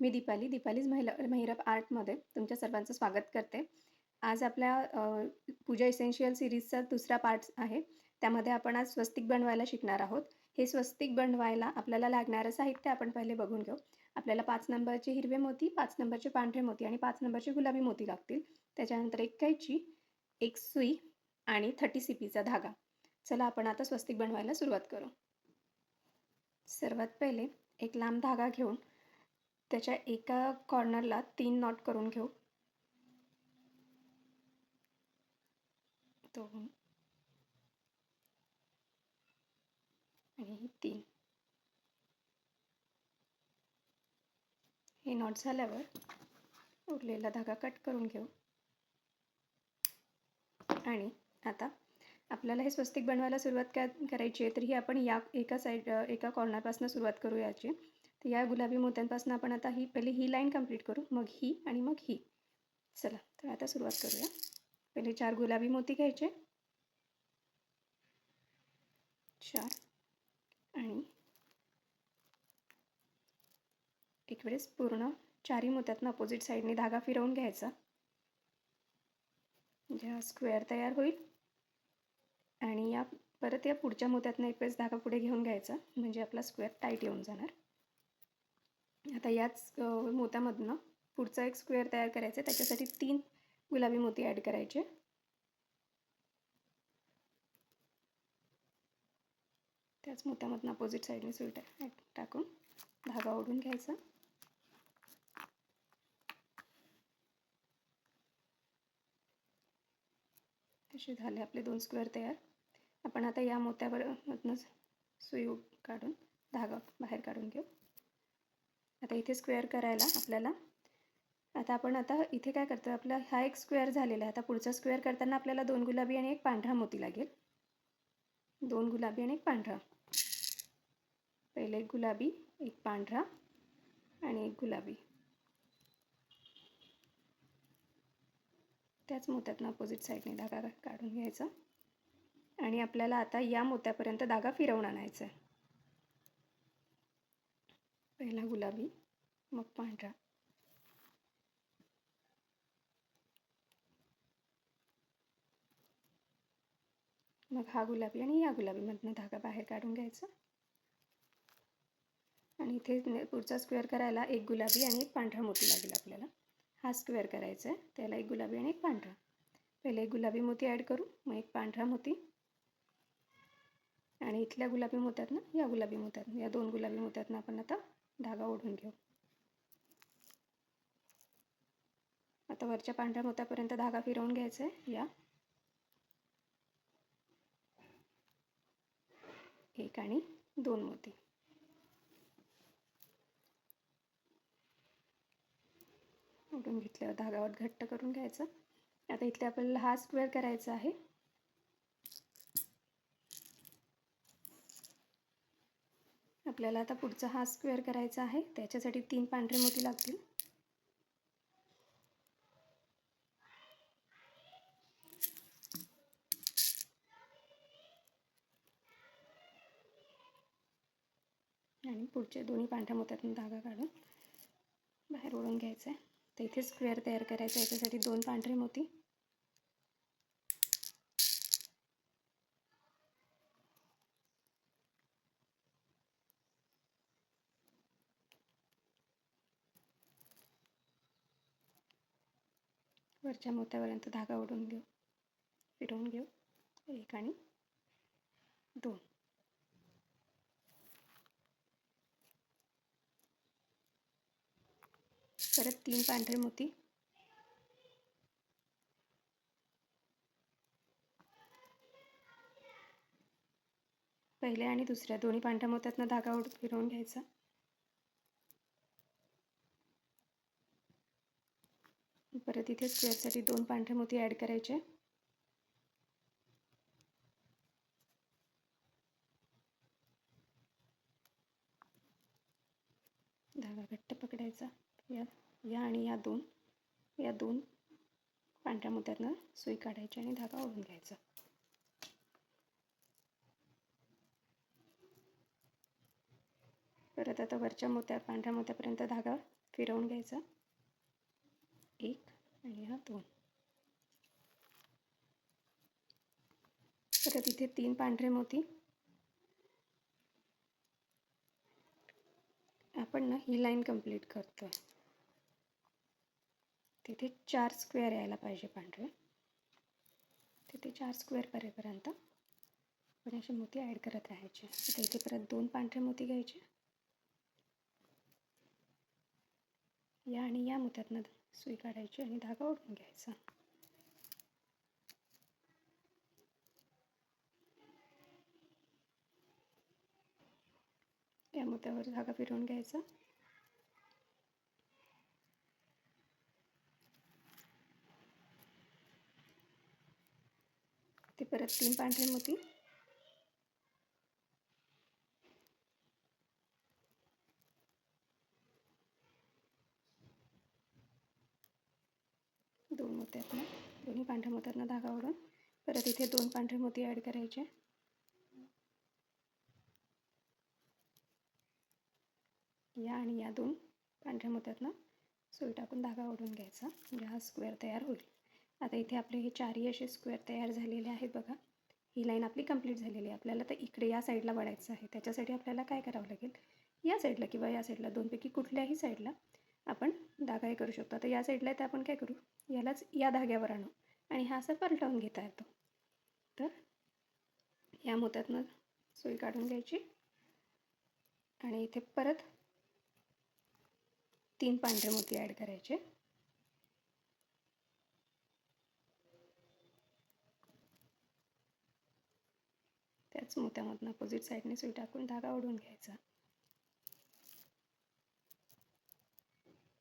मी दीपालीज महिरप आर्टमध्ये तुमच्या सर्वांचं स्वागत करते. आज आपल्या पूजा इसेन्शियल सिरीजचा दुसरा पार्ट आहे. त्यामध्ये आपण आज स्वस्तिक बनवायला शिकणार आहोत. हे स्वस्तिक बनवायला आपल्याला लागणारं साहित्य आपण पहिले बघून घेऊ. आपल्याला 5 नंबरचे हिरवे मोती, 5 नंबरचे पांढरे मोती आणि 5 नंबरचे गुलाबी मोती लागतील. त्याच्यानंतर एक कैची, एक सुई आणि 30 CPचा धागा. चला आपण आता स्वस्तिक बनवायला सुरुवात करू. सर्वात पहिले एक लांब धागा घेऊन त्याच्या एका कॉर्नरला 3 नॉट करून घेऊ. 2 आणि 3. हे नॉट झाल्यावर उरलेला धागा कट करून घेऊ. आणि आता आपल्याला हे स्वस्तिक बनवायला सुरुवात करायची आहे. तर ही आपण या एका कॉर्नरपासून सुरुवात करू याची. तर या गुलाबी मोत्यांपासून आपण आता पहिले ही लाईन कंप्लीट करू, मग ही आणि मग ही. चला तर आता सुरुवात करूया. पहिले 4 गुलाबी मोती घ्यायचे, 4 आणि एक वेळेस पूर्ण 4ही मोत्यातून अपोजिट साईडने धागा फिरवून घ्यायचा, म्हणजे हा स्क्वेअर तयार होईल. आणि परत या पुढच्या मोत्यातून एक वेळेस धागा पुढे घेऊन घ्यायचा, म्हणजे आपला स्क्वेअर टाईट येऊन जाणार. आता याच मोत्यामधनं पुढचा एक स्क्वेअर तयार करायचा. त्याच्यासाठी 3 गुलाबी मोती ॲड करायचे. त्याच मोत्यामधनं अपोजिट साईडने सुई टाकून धागा ओढून घ्यायचा. असे झाले आपले 2 स्क्वेअर तयार. आपण आता या मोत्यावरमधनं सुई काढून धागा बाहेर काढून घेऊ. आता इथे स्क्वेअर करायला आपल्याला आता इथे काय करतो, आपला हा एक स्क्वेअर झालेला आहे. आता पुढचा स्क्वेअर करताना आपल्याला 2 गुलाबी आणि एक पांढरा मोती लागेल. 2 गुलाबी आणि एक पांढरा. पहिले एक गुलाबी, एक पांढरा आणि एक गुलाबी. त्याच मोत्यातून अपोजिट साईडने धागा काढून घ्यायचा आणि आपल्याला आता या मोत्यापर्यंत धागा फिरवून आणायचा आहे. पहिला गुलाबी, मग पांढरा, मग हा गुलाबी आणि या गुलाबीमधनं धागा बाहेर काढून घ्यायचा. आणि इथे पुढचा स्क्वेअर करायला एक गुलाबी आणि एक पांढरा मोती लागेल आपल्याला. हा स्क्वेअर करायचा आहे, त्याला एक गुलाबी आणि एक पांढरा. पहिले एक गुलाबी मोती ॲड करू, मग एक पांढरा मोती आणि इथल्या गुलाबी मोत्यातनं या गुलाबी मोत्यातनं, या 2 गुलाबी मोत्यातनं आपण आता धागा ओढून घेऊ. आता वरच्या पांढऱ्या मोत्यापर्यंत धागा फिरवून घ्यायचा आहे. या 1 आणि 2 मोती. ओढून घेतल्यावर धागावर घट्ट करून घ्यायचं. आता इथे आपल्याला हा स्क्वेअर करायचा आहे. आपल्याला आता पुढचा हा स्क्वेअर करायचा आहे. त्याच्यासाठी 3 पांढरे मोती लागतील. आणि पुढच्या दोन्ही पांढऱ्या मोत्यातून धागा काढून बाहेर ओढून घ्यायचा आहे. तर इथे स्क्वेअर तयार करायचा आहे. याच्यासाठी 2 पांढरे मोती, वरच्या मोत्यापर्यंत धागा ओढून घेऊ, फिरवून घेऊ. 1 आणि 2. परत 3 पांढरे मोती, पहिल्या आणि दुसऱ्या दोन्ही पांढऱ्या मोत्यातनं धागा ओढून फिरवून घ्यायचा. परत इथे स्क्वेअरसाठी 2 पांढरे मोती ॲड करायचे. धागा घट्ट पकडायचा. या आणि या 2 पांढऱ्या मोत्यातनं सुई काढायची आणि धागा ओढून घ्यायचा. परत आता वरच्या पांढऱ्या मोत्यापर्यंत धागा फिरवून घ्यायचा, 1 आणि हा 2. परत इथे 3 पांढरे मोती. आपण ना ही लाईन कंप्लीट करतोय. तिथे 4 स्क्वेअर यायला पाहिजे पांढरे. तिथे 4 स्क्वेअर करेपर्यंत आपण असे मोती ॲड करत राहायचे. आता इथे परत 2 पांढरे मोती घ्यायचे. या आणि या मोत्यातनं सुई काढायची आणि धागा ओढून घ्यायचा. या मोत्यावर धागा फिरवून घ्यायचा. ते परत 3 पांढरे मोती. दोन्ही पांढऱ्या मोत्यातनं धागा ओढून परत इथे 2 पांढरे मोती ॲड करायचे. या आणि या 2 पांढऱ्या मोत्यातनं सुई टाकून धागा ओढून घ्यायचा. म्हणजे हा स्क्वेअर तयार होईल. आता इथे आपले हे 4ही असे स्क्वेअर तयार झालेले आहेत बघा. ही लाईन आपली कंप्लीट झालेली आहे. आपल्याला तर इकडे या साईडला वळायचं आहे. त्याच्यासाठी आपल्याला काय करावं लागेल, या साईडला किंवा या साईडला दोनपैकी कुठल्याही साईडला आपण धागा हे करू शकतो. आता या साईडला तर आपण काय करू, यालाच या धाग्यावर आणू आणि हा असा पलटवून घेता येतो. तर या मोत्यातनं सुई काढून घ्यायची आणि इथे परत 3 पांढरे मोती ॲड करायचे. त्याच मोत्यामधनं अपोजिट साईडने सुई टाकून धागा ओढून घ्यायचा.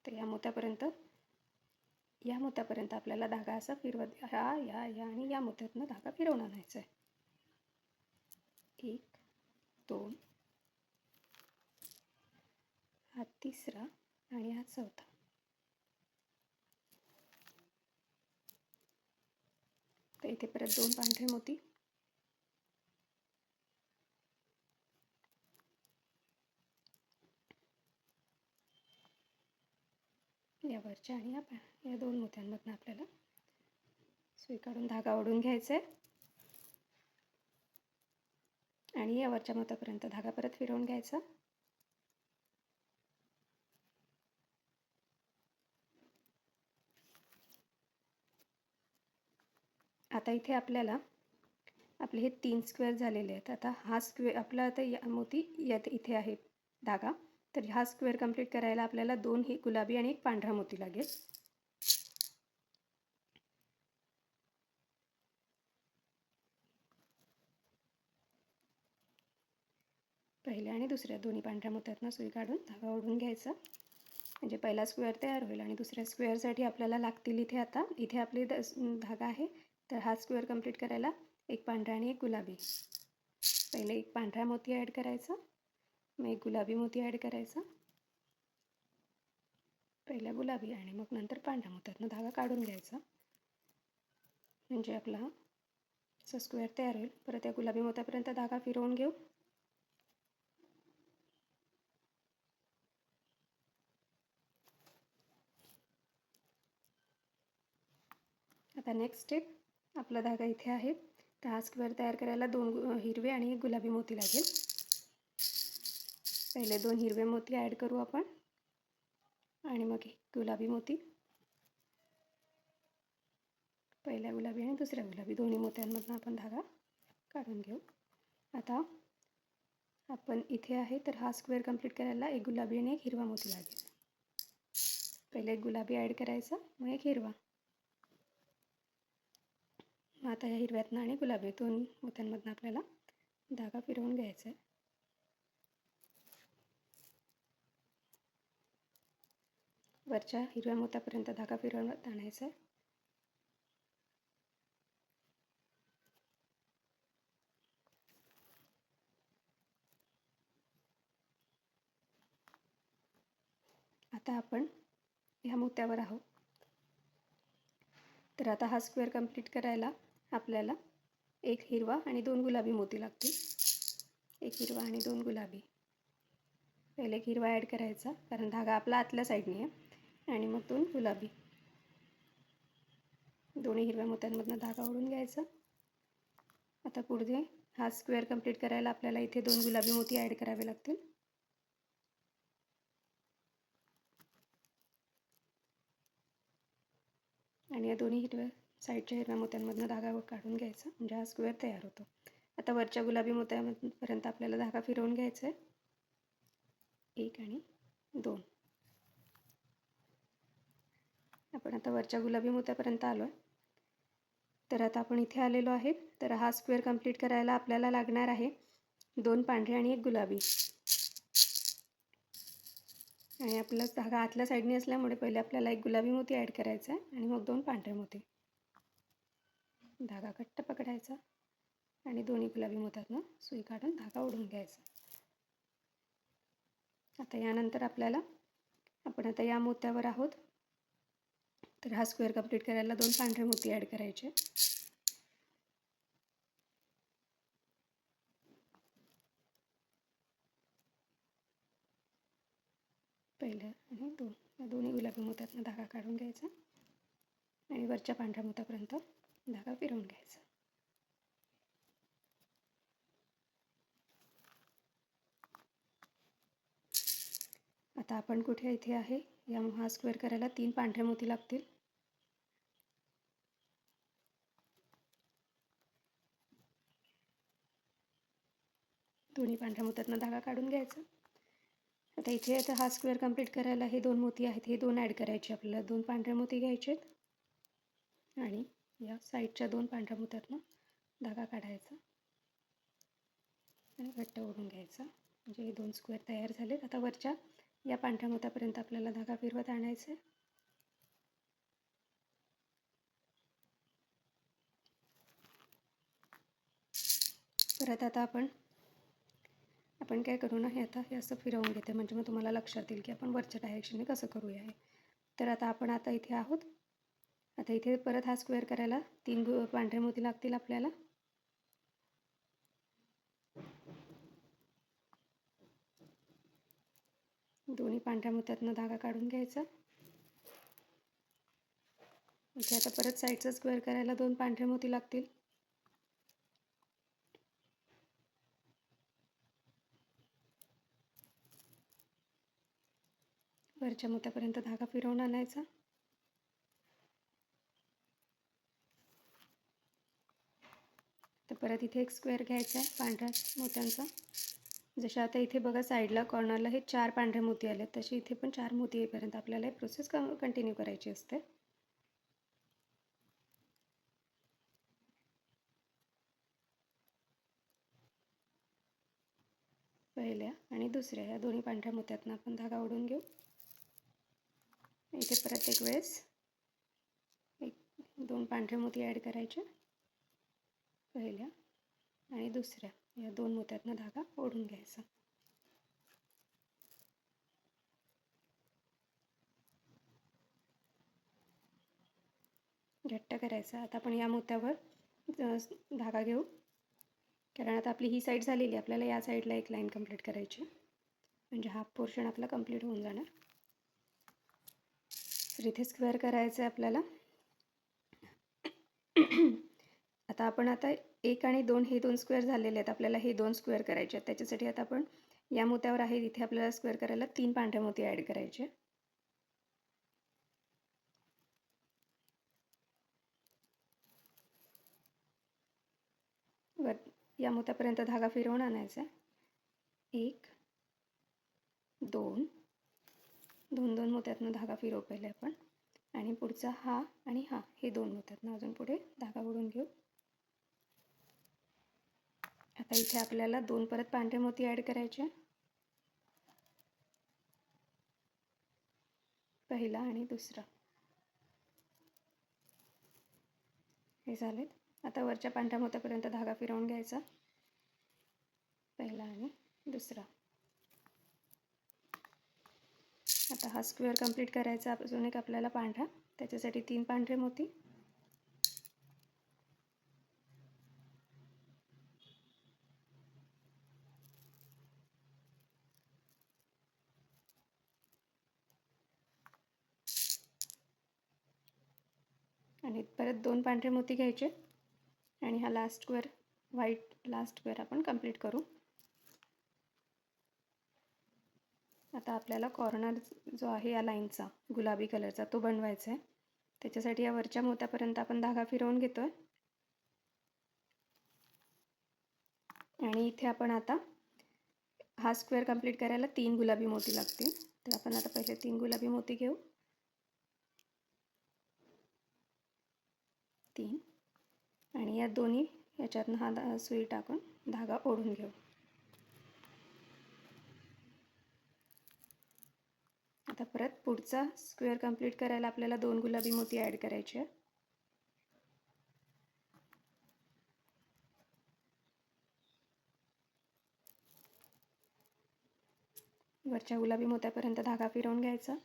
तर या मोत्यापर्यंत आपल्याला धागा असा फिरवत या आणि या मोत्यातनं धागा फिरवून आणायचा आहे. 1 2, हा 3रा आणि हा 4था. तर इथे परत 2 पांढरे मोती. या वरच्या आणि या 2 मोत्यांमधनं आपल्याला सुई काढून धागा ओढून घ्यायचा आहे आणि या वरच्या मोत्यापर्यंत धागा परत फिरवून घ्यायचा. आता इथे आपल्याला आपले हे 3 स्क्वेअर झालेले आहेत. आता हा स्क्वेअर आपला आता या मोती इथे आहे धागा. तर हा स्क्वेअर कंप्लीट करायला आपल्याला 2 ही गुलाबी आणि 1 पांढरा मोती लागेल. पहिल्या आणि दुसऱ्या दोन्ही पांढऱ्या मोत्यातनं सुई काढून धागा ओढून घ्यायचा. म्हणजे पहिला स्क्वेअर तयार होईल आणि दुसऱ्या स्क्वेअरसाठी आपल्याला लागतील इथे आता इथे आपली धागा आहे. तर हा स्क्वेअर कंप्लीट करायला 1 पांढरा आणि 1 गुलाबी. पहिले 1 पांढरा मोती ॲड करायचा, मग 1 गुलाबी मोती ॲड करायचा. पहिला गुलाबी आणि मग नंतर पांढऱ्या मोत्यातनं धागा काढून घ्यायचा. म्हणजे आपला असा स्क्वेअर तयार होईल. परत या गुलाबी मोत्यापर्यंत धागा फिरवून घेऊ. आता नेक्स्ट स्टेप, आपला धागा इथे आहे. तर हा स्क्वेअर तयार करायला 2 हिरवे आणि 1 गुलाबी मोती लागेल. पहिले 2 हिरवे मोती ॲड करू आपण आणि मग 1 गुलाबी मोती. पहिल्या गुलाबी आणि दुसऱ्या गुलाबी दोन्ही मोत्यांमधून आपण धागा काढून घेऊ. आता आपण इथे आहे तर हा स्क्वेअर कंप्लीट करायला 1 गुलाबी आणि 1 हिरवा मोती लागेल. पहिले 1 गुलाबी ॲड करायचा, मग 1 हिरवा. मग आता या हिरव्यातनं आणि गुलाबी 2 मोत्यांमधून आपल्याला धागा फिरवून घ्यायचा आहे. वरच्या हिरव्या मोत्यापर्यंत धागा फिरवत आणायचा आहे. आता आपण ह्या मोत्यावर आहोत. तर आता हा स्क्वेअर कंप्लीट करायला आपल्याला 1 हिरवा आणि 2 गुलाबी मोती लागतील. 1 हिरवा आणि 2 गुलाबी. पहिले एक हिरवा ॲड करायचा, कारण धागा आपला आतल्या साईडने आहे, आणि मग 2 गुलाबी. दोन्ही हिरव्या मोत्यांमधनं धागा ओढून घ्यायचा. आता पुढे हा स्क्वेअर कंप्लीट करायला आपल्याला इथे 2 गुलाबी मोती ॲड करावे लागतील. आणि या दोन्ही साईडच्या हिरव्या मोत्यांमधनं धागा काढून घ्यायचा, म्हणजे हा स्क्वेअर तयार होतो. आता वरच्या गुलाबी मोत्यापर्यंत आपल्याला धागा फिरवून घ्यायचा आहे. 1 आणि 2. आपण आता वरच्या गुलाबी मोत्यापर्यंत आलो आहे. तर आता आपण इथे आलेलो आहे. तर हा स्क्वेअर कंप्लीट करायला आपल्याला लागणार आहे 2 पांढरे आणि 1 गुलाबी. आणि आपला धागा आतल्या साईडने असल्यामुळे पहिले आपल्याला 1 गुलाबी मोती ॲड करायचा आहे आणि मग 2 पांढरे मोती. धागा घट्ट पकडायचा आणि दोन्ही गुलाबी मोत्यातनं सुई काढून धागा ओढून घ्यायचा. आता यानंतर आपण आता या मोत्यावर आहोत, तर हा स्क्वेअर कंप्लीट करायला 2 पांढरे मोती ॲड करायचे. पहिलं आणि 2 या दोन्ही गुलाबी मोत्यातनं धागा काढून घ्यायचा आणि वरच्या पांढऱ्या मोत्यापर्यंत धागा फिरवून घ्यायचा. आता आपण कुठे इथे आहे, हा स्क्वेअर करायला 3 पांढरे मोती लागतील. दोन्ही पांढऱ्या मोत्यातनं धागा काढून घ्यायचा. आता इथे हा स्क्वेअर कंप्लीट करायला हे 2 मोती आहेत, हे 2 ॲड करायचे. आपल्याला 2 पांढरे मोती घ्यायचे आणि या साईडच्या 2 पांढऱ्या मोत्यातनं धागा काढायचा आणि घट्ट ओढून घ्यायचा, म्हणजे हे 2 स्क्वेअर तयार झालेत. आता वरच्या या पांढऱ्या मोत्यापर्यंत आपल्याला धागा फिरवत आणायचा आहे. परत आता आपण काय करू ना, हे असं फिरवून घेते, म्हणजे मग तुम्हाला लक्षात येईल की आपण वरच्या डायरेक्शनने कसं करूया हे. तर आता इथे आहोत. आता इथे परत हा स्क्वेअर करायला 3 पांढरे मोती लागतील आपल्याला. दोन्ही पांढऱ्या मोत्यातनं धागा काढून घ्यायचा. इथे आता परत साईडचा स्क्वेअर करायला 2 पांढरे मोती लागतील. वरच्या मोत्यापर्यंत धागा फिरवून आणायचा. तर परत इथे एक स्क्वेअर घ्यायचा आहे पांढऱ्या मोत्यांचा. जसं आता इथे बघा साईडला कॉर्नरला हे 4 पांढरे मोती आले, तसे इथे पण 4 मोती येईपर्यंत आपल्याला हे प्रोसेस कंटिन्यू करायची असते. पहिल्या आणि दुसऱ्या या दोन्ही पांढऱ्या मोत्यातनं आपण धागा ओढून घेऊ. इथे परत एक वेळेस 2 पांढरे मोती ॲड करायचे. पहिल्या आणि दुसऱ्या या 2 मोत्यातनं धागा ओढून घ्यायचा. घट्ट करायचा. आता आपण या मोत्यावर धागा घेऊ, कारण आता आपली ही साईड झालेली, आपल्याला या साईडला एक लाईन कंप्लीट करायची, म्हणजे हा पोर्शन आपला कंप्लीट होऊन जाणार. तर इथे स्क्वेअर करायचं आहे आपल्याला. आता आपण 1 आणि 2 हे 2 स्क्वेअर झालेले आहेत, आपल्याला हे 2 स्क्वेअर करायचे आहेत. त्याच्यासाठी आता आपण या मोत्यावर आहे इथे आपल्याला स्क्वेअर करायला 3 पांढरे मोती ॲड करायचे. या मोत्यापर्यंत धागा फिरवून आणायचा. 1 2 2 मोत्यातनं धागा फिरवू पहिले आपण, आणि पुढचा हा आणि हा हे 2 मोत्यातनं अजून पुढे धागा ओढून घेऊ. आता इथे आपल्याला 2 परत पांढरे मोती ॲड करायचे. पहिला आणि दुसरा हे झालेत. आता वरच्या पांढऱ्या मोत्यापर्यंत धागा फिरवून घ्यायचा. पहिला आणि दुसरा. आता हा स्क्वेअर कंप्लीट करायचा अजून एक आपल्याला पांढरा, त्याच्यासाठी 3 पांढरे मोती. आणि परत 2 पांढरे मोती घ्यायचे आणि हा last square, white last square आपण कंप्लीट करू. आता आपल्याला कॉर्नर जो आहे या लाईनचा गुलाबी कलरचा तो बनवायचा आहे. त्याच्यासाठी या वरच्या मोत्यापर्यंत आपण धागा फिरवून घेतो आहे आणि इथे आपण आता हा स्क्वेअर कंप्लीट करायला 3 गुलाबी मोती लागतील. तर आपण आता पहिले 3 गुलाबी मोती घेऊ. 3 आणि या दोन्ही याच्यातनं हा सुई टाकून धागा ओढून घेऊ. आता परत पुढचा स्क्वेअर कंप्लीट करायला आपल्याला 2 गुलाबी मोती ॲड करायचे. वरच्या गुलाबी मोत्यापर्यंत धागा फिरवून घ्यायचा.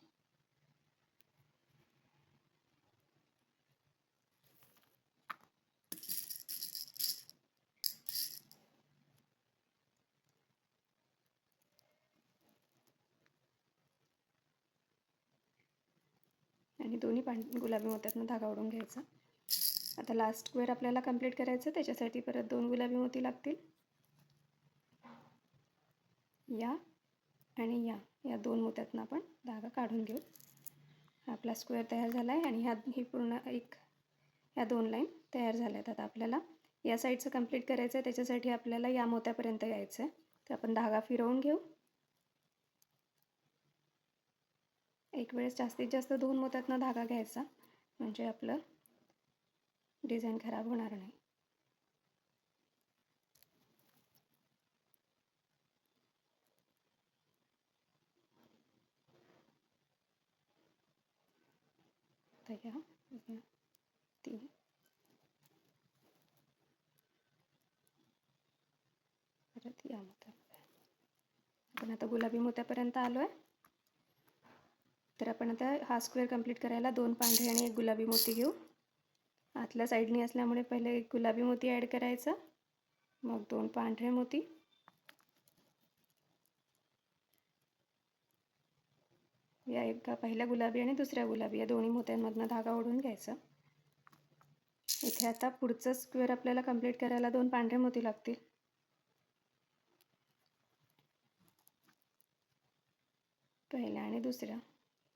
आणि दोन्ही गुलाबी मोत्यातनं धागा ओढून घ्यायचा. आता लास्ट स्क्वेअर आपल्याला कंप्लीट करायचं, त्याच्यासाठी परत 2 गुलाबी मोती लागतील. या आणि या 2 मोत्यातनं आपण धागा काढून घेऊ. आपला स्क्वेअर तयार झाला आहे आणि ही पूर्ण ह्या 2 लाईन तयार झाल्या आहेत. आता आपल्याला या साईडचं कंप्लीट करायचं आहे, त्याच्यासाठी आपल्याला या मोत्यापर्यंत यायचं आहे. तर आपण धागा फिरवून घेऊ. एक वेळेस जास्तीत जास्त 2 मोत्यातनं धागा घ्यायचा, म्हणजे आपलं डिझाईन खराब होणार नाही. तर या 3 परत या मोत्यामध्ये आपण आता गुलाबी मोत्यापर्यंत आलो आहे. तर आपण आता हा स्क्वेअर कंप्लीट करायला 2 पांढरे आणि 1 गुलाबी मोती घेऊ. आतल्या साईडनी असल्यामुळे पहिले 1 गुलाबी मोती ॲड करायचा, मग 2 पांढरे मोती, या एका पहिल्या गुलाबी आणि दुसऱ्या गुलाबी या दोन्ही मोत्यांमधनं धागा ओढून घ्यायचा. इथे आता पुढचं स्क्वेअर आपल्याला कंप्लीट करायला 2 पांढरे मोती लागतील. पहिल्या आणि दुसऱ्या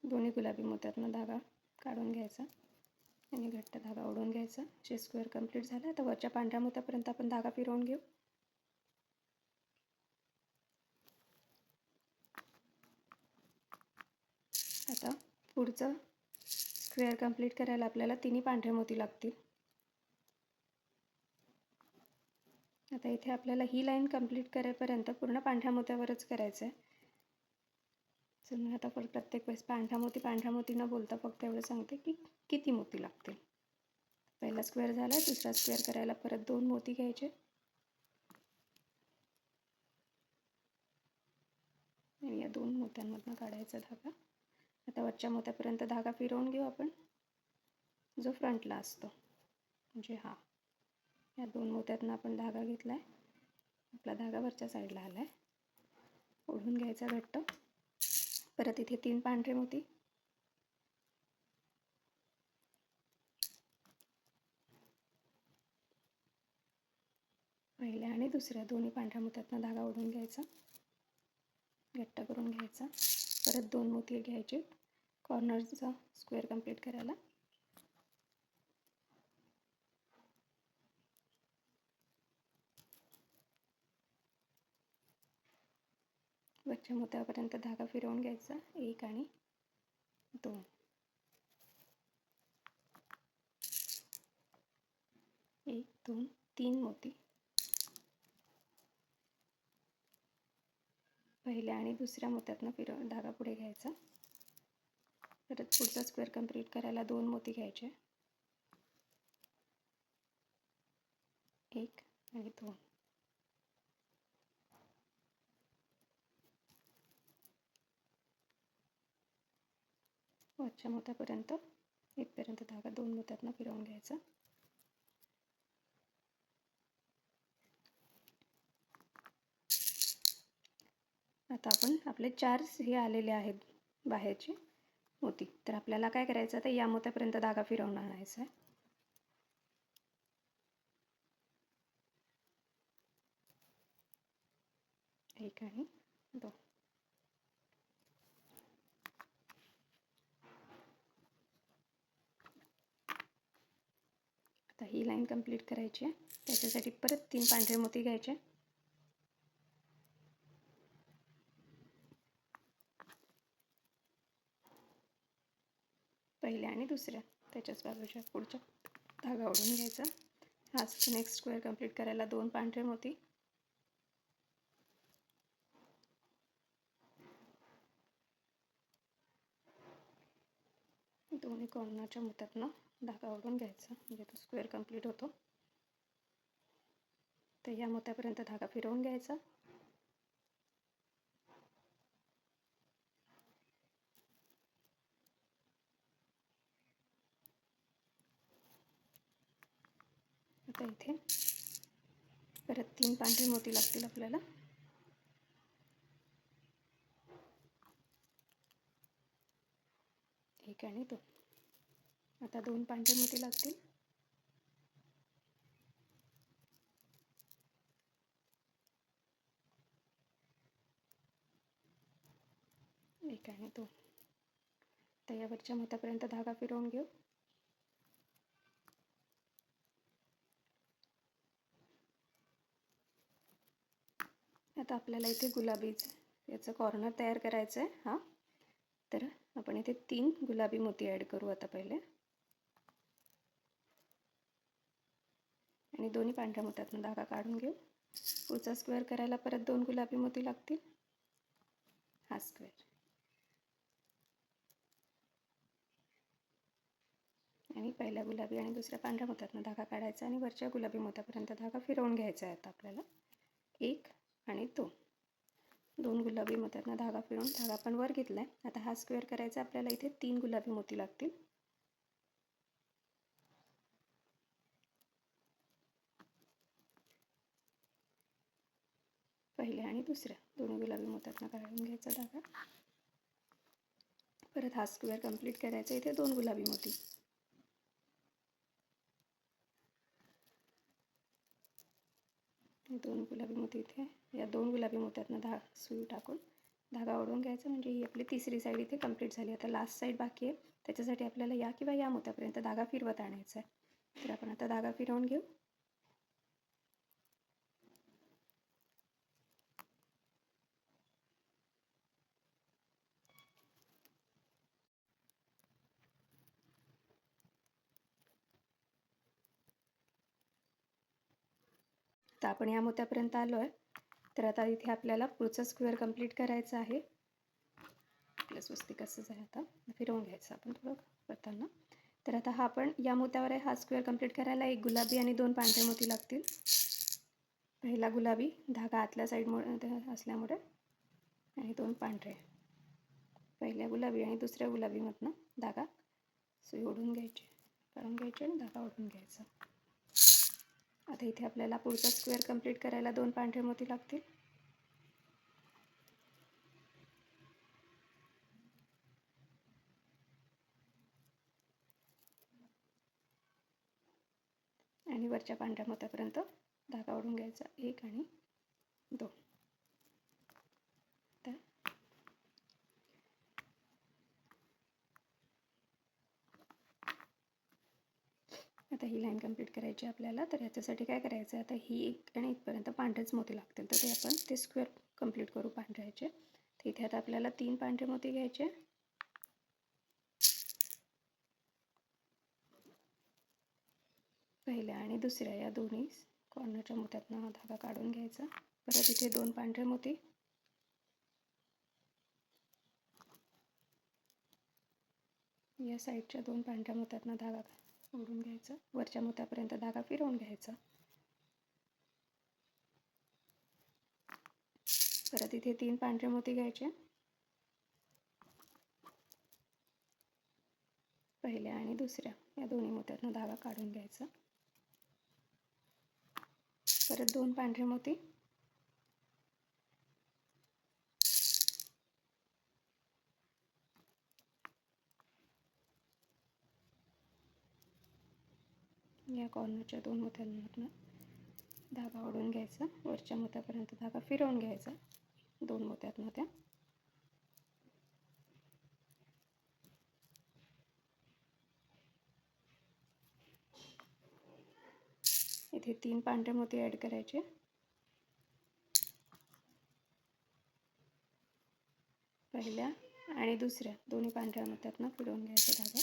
दोन्ही गुलाबी मोत्यातनं धागा काढून घ्यायचा आणि घट्ट धागा ओढून घ्यायचा. जे स्क्वेअर कंप्लीट झाला. तर वरच्या पांढऱ्या मोत्यापर्यंत आपण धागा फिरवून घेऊ. आता पुढचं स्क्वेअर कंप्लीट करायला आपल्याला 3 पांढरे मोती लागतील. आता इथे आपल्याला ही लाईन कंप्लीट करेपर्यंत पूर्ण पांढऱ्या मोत्यावरच करायचं आहे. तर मी आता प्रत्येक वेळेस पांढऱ्या मोती न बोलता फक्त एवढं सांगते की किती मोती लागतील. पहिला स्क्वेअर झाला आहे, दुसरा स्क्वेअर करायला परत 2 मोती घ्यायचे आणि या 2 मोत्यांमधनं काढायचा धागा. आता वरच्या मोत्यापर्यंत धागा फिरवून घेऊ आपण, जो फ्रंटला असतो, म्हणजे हा. या 2 मोत्यातनं आपण धागा घेतला आहे. आपला धागा वरच्या साईडला आला आहे. ओढून घ्यायचा घट्ट. परत इथे 3 पांढरे मोती, पहिल्या आणि दुसऱ्या दोन्ही पांढऱ्या मोत्यातनं धागा ओढून घ्यायचा, घट्ट करून घ्यायचा. परत 2 मोती घ्यायचे कॉर्नरचा स्क्वेअर कंप्लीट करायला. वरच्या मोत्यापर्यंत धागा फिरवून घ्यायचा, 1 आणि 2. 1 2 3 मोती पहिल्या आणि दुसऱ्या मोत्यातनं धागा पुढे घ्यायचा. परत पुढचा स्क्वेअर कंप्लीट करायला 2 मोती घ्यायचे, 1 आणि 2. वरच्या मोत्यापर्यंत इथपर्यंत धागा 2 मोत्यातनं फिरवून घ्यायचा. आता आपण आपले 4 हे आलेले आहेत बाहेरचे मोती. तर आपल्याला काय करायचं, तर या मोत्यापर्यंत धागा फिरवून आणायचा आहे. एक आणि दोन. आता ही लाईन कंप्लीट करायची आहे. त्याच्यासाठी परत 3 पांढरे मोती घ्यायचे. पहिल्या आणि दुसऱ्या त्याच्याच बाजूच्या पुढच्या धागा ओढून घ्यायचा. हाच नेक्स्ट स्क्वेअर कंप्लीट करायला 2 पांढरे मोती. दोन्ही कॉर्नरच्या मोत्यातनं धागा ओढून घ्यायचा, म्हणजे तो स्क्वेअर कंप्लीट होतो. तर या मोत्यापर्यंत धागा फिरवून घ्यायचा. आता इथे परत 3 पांढरे मोती लागतील आपल्याला. एक आणि दोन. आता 2 पांढरे मोती लागतील. एक आणि दोन. तर यावरच्या मोत्यापर्यंत धागा फिरवून घेऊ. आता आपल्याला इथे गुलाबी याचं कॉर्नर तयार करायचं आहे. हा, तर आपण इथे 3 गुलाबी मोती ॲड करू आता पहिले, आणि दोन्ही पांढऱ्या मोत्यातून धागा काढून घेऊ. पुढचा स्क्वेअर करायला परत 2 गुलाबी मोती लागतील. हा स्क्वेअर आणि पहिल्या गुलाबी आणि दुसऱ्या पांढऱ्या मोत्यातून धागा काढायचा आणि वरच्या गुलाबी मोत्यापर्यंत धागा फिरवून घ्यायचा आहे. आता आपल्याला 1 आणि 2. 2 गुलाबी मोत्यातून धागा फिरवून धागा आपण वर घेतला आहे. आता हा स्क्वेअर करायचा आपल्याला इथे 3 गुलाबी मोती लागतील. पहिल्या आणि दुसऱ्या दोन्ही गुलाबी मोत्यातून काढून घ्यायचा धागा. परत हा स्क्वेअर कंप्लीट करायचा. इथे 2 गुलाबी मोती. दोन गुलाबी मोती इथे या 2 गुलाबी मोत्यातनं सुई टाकून धागा ओढून घ्यायचा. म्हणजे ही आपली तिसरी साईड इथे कंप्लीट झाली. आता लास्ट साईड बाकी आहे. त्याच्यासाठी आपल्याला या किंवा या मोत्यापर्यंत धागा फिरवत आणायचा आहे. तर आपण आता धागा फिरवून घेऊ. तर आपण या मोत्यापर्यंत आलो आहे. तर आता इथे आपल्याला पुढचा स्क्वेअर कंप्लीट करायचा आहे. आपलं स्वस्तिक असंच आहे. आता फिरवून घ्यायचं आपण थोडं करताना. तर आता हा आपण या मोत्यावर आहे. हा स्क्वेअर कंप्लीट करायला 1 गुलाबी आणि 2 पांढरे मोती लागतील. पहिला गुलाबी धागा आतल्या साईडमुळे असल्यामुळे आणि 2 पांढरे. पहिल्या गुलाबी आणि दुसऱ्या गुलाबीमधनं धागा सुई ओढून घ्यायची, काढून घ्यायची आणि धागा ओढून घ्यायचा. आता इथे आपल्याला पुढचा स्क्वेअर कंप्लीट करायला 2 पांढरे मोती लागतील. आणि वरच्या पांढऱ्या मोत्यापर्यंत धागा ओढून घ्यायचा. 1 आणि 2. तर आता ही लाईन कंप्लीट करायची आपल्याला. तर ह्याच्यासाठी काय करायचं, आता ही 1 आणि 1 पर्यंत पांढरेच मोती लागतील. तर ते आपण ते स्क्वेअर कंप्लीट करू पांढऱ्याचे. तर इथे आता आपल्याला 3 पांढरे मोती घ्यायचे. पहिल्या आणि दुसऱ्या या दोन्ही कॉर्नरच्या मोत्यातनं हा धागा काढून घ्यायचा. परत इथे 2 पांढरे मोती. या साईडच्या 2 पांढऱ्या मोत्यातनं धागा ओढून घ्यायचा. वरच्या मोत्यापर्यंत धागा फिरवून घ्यायचा. परत इथे 3 पांढरे मोती घ्यायचे. पहिल्या आणि दुसऱ्या या दोन्ही मोत्यातनं धागा काढून घ्यायचा. परत 2 पांढरे मोती. या कॉर्नरच्या 2 मोत्यांमधनं धागा ओढून घ्यायचा. वरच्या मोत्यापर्यंत धागा फिरवून घ्यायचा. 2 मोत्यातनं त्या. इथे 3 पांढरे मोती ॲड करायचे. पहिल्या आणि दुसऱ्या दोन्ही पांढऱ्या मोत्यातनं फिरवून घ्यायचा धागा.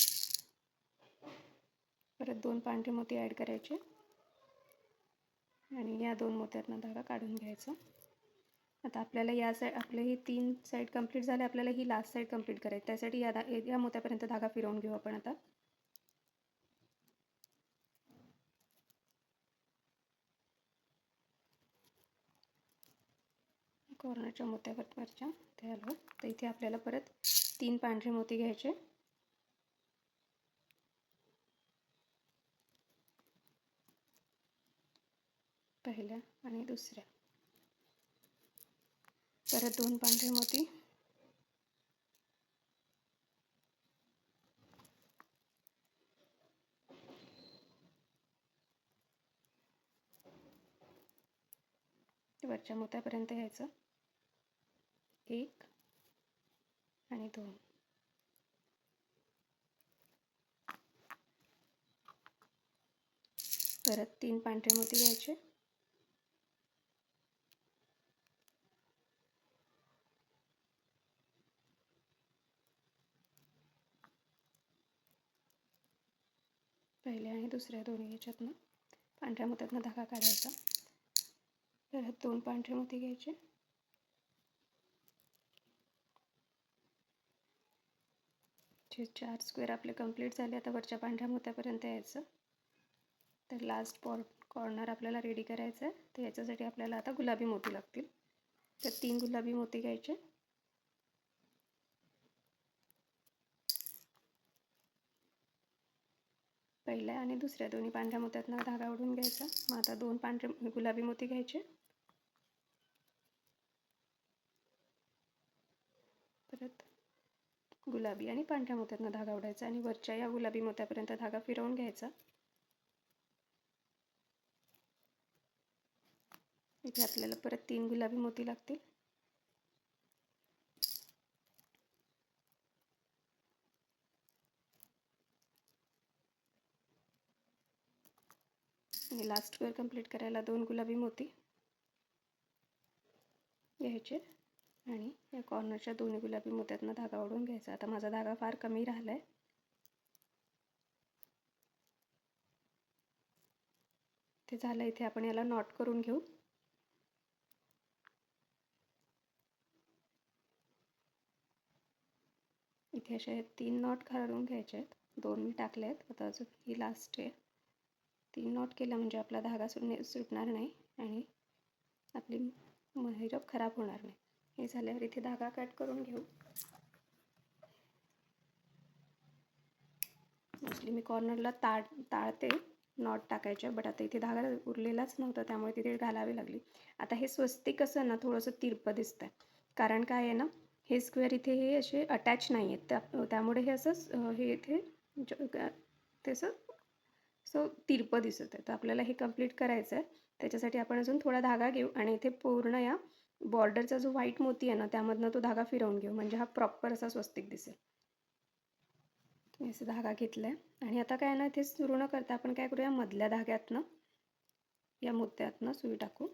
परत 2 पांढरे मोती ॲड करायचे आणि या 2 मोत्यातनं धागा काढून घ्यायचा. आता आपल्याला या साईड आपले ही 3 साईड कंप्लीट झाले. आपल्याला ही लास्ट साईड कंप्लीट करायची. त्यासाठी या मोत्यापर्यंत धागा फिरवून घेऊ आपण आता. कॉर्नरच्या मोत्यावरच्या ते आलं. तर इथे आपल्याला परत 3 पांढरे मोती घ्यायचे. पहिल्या आणि दुसऱ्या. परत 2 पांढरे मोती. वरच्या मोत्यापर्यंत यायचं. 1 आणि 2. परत 3 पांढरे मोती घ्यायचे. पहिल्या आणि दुसऱ्या दोन्ही ह्याच्यातनं पांढऱ्या मोत्यातनं धागा काढायचा. परत 2 पांढरे मोती घ्यायचे. जे 4 स्क्वेअर आपले कंप्लीट झाले. आता वरच्या पांढऱ्या मोत्यापर्यंत यायचं. तर लास्ट कॉर्नर आपल्याला रेडी करायचं आहे. तर याच्यासाठी आपल्याला आता गुलाबी मोती लागतील. तर 3 गुलाबी मोती घ्यायचे. पहिल्या आणि दुसऱ्या दोन्ही पांढऱ्या मोत्यातनं धागा ओढून घ्यायचा. मग आता 2 पांढरे गुलाबी मोती घ्यायचे. परत गुलाबी आणि पांढऱ्या मोत्यातनं धागा ओढायचा आणि वरच्या या गुलाबी मोत्यापर्यंत धागा फिरवून घ्यायचा. इथे आपल्याला परत 3 गुलाबी मोती लागतील. आणि लास्ट स्क्वेअर कंप्लीट करायला 2 गुलाबी मोती घ्यायचे आणि या कॉर्नरच्या दोन्ही गुलाबी मोत्यातनं धागा ओढून घ्यायचा. आता माझा धागा फार कमी राहिला आहे. ते झालं. इथे आपण याला नॉट करून घेऊ. इथे असे 3 नॉट काढून घ्यायचे आहेत. 2 मी टाकले आहेत. आता अजून ही लास्ट आहे. 3 नॉट केलं म्हणजे आपला धागा सुटणार नाही आणि आपली महिरप खराब होणार नाही. हे झाल्यावर इथे धागा कट करून घेऊ. मोस्टली मी कॉर्नरला टाळते नॉट टाकायच्या, बट आता इथे धागा उरलेलाच नव्हता त्यामुळे तिथे घालावी लागली. आता हे स्वस्तिक असं ना थोडंसं तिरपं दिसतंय. कारण काय आहे ना, हे स्क्वेअर इथे हे असे अटॅच नाही आहेत. त्यामुळे हे असं हे इथे तसं सो तिरपं दिसत आहे. तर आपल्याला हे कंप्लीट करायचं आहे. त्याच्यासाठी आपण अजून थोडा धागा घेऊ आणि इथे पूर्ण या बॉर्डरचा जो व्हाईट मोती आहे ना त्यामधनं तो धागा फिरवून घेऊ. म्हणजे हा प्रॉपर असा स्वस्तिक दिसेल. मी असं धागा घेतला आहे आणि आता काय ना इथे सुरू न करता आपण काय करूया, मधल्या धाग्यातनं या मोत्यातनं सुई टाकू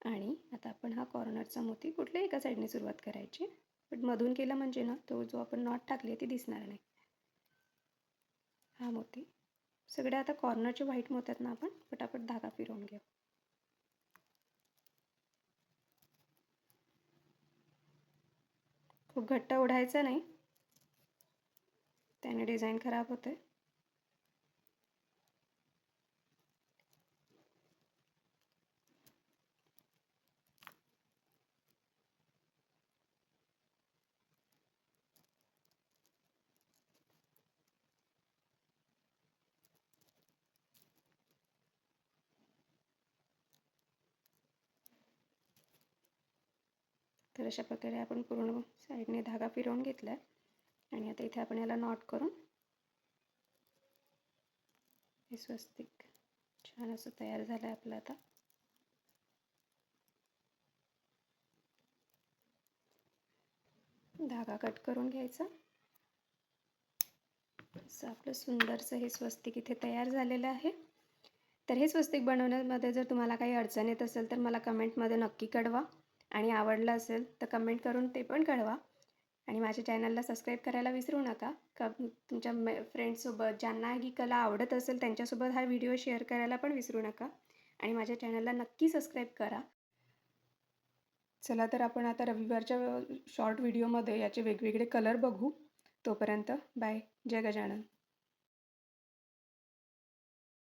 आणि आता आपण हा कॉर्नरचा मोती कुठल्याही एका साईडने सुरुवात करायची. बट मधून केलं म्हणजे ना तो जो आपण नॉट टाकली ती दिसणार नाही. हा मोती सगळ्या आता कॉर्नरचे व्हाईट मोत्यातनं आपण पटापट धागा फिरवून घेऊ. खूप घट्ट ओढायचं नाही, त्याने डिझाईन खराब होते. तर अशा प्रकारे आपण पूर्ण साईडने धागा फिरवून घेतला आहे आणि आता इथे आपण याला नॉट करून हे स्वस्तिक छान असं तयार झालं आहे आपलं. आता धागा कट करून घ्यायचा. असं आपलं सुंदरसं हे स्वस्तिक इथे तयार झालेलं आहे. तर हे स्वस्तिक बनवण्यामध्ये जर तुम्हाला काही अडचण येत असेल तर मला कमेंटमध्ये नक्की कळवा आणि आवडलं असेल तर कमेंट करून ते पण कळवा. आणि माझ्या चॅनलला सबस्क्राईब करायला विसरू नका. तुमच्या फ्रेंड्ससोबत ज्यांना ही कला आवडत असेल त्यांच्यासोबत हा व्हिडिओ शेअर करायला पण विसरू नका. आणि माझ्या चॅनलला नक्की सबस्क्राईब करा. चला तर आपण आता रविवारच्या शॉर्ट व्हिडिओमध्ये याचे वेगवेगळे कलर बघू. तोपर्यंत बाय. जय गजानन.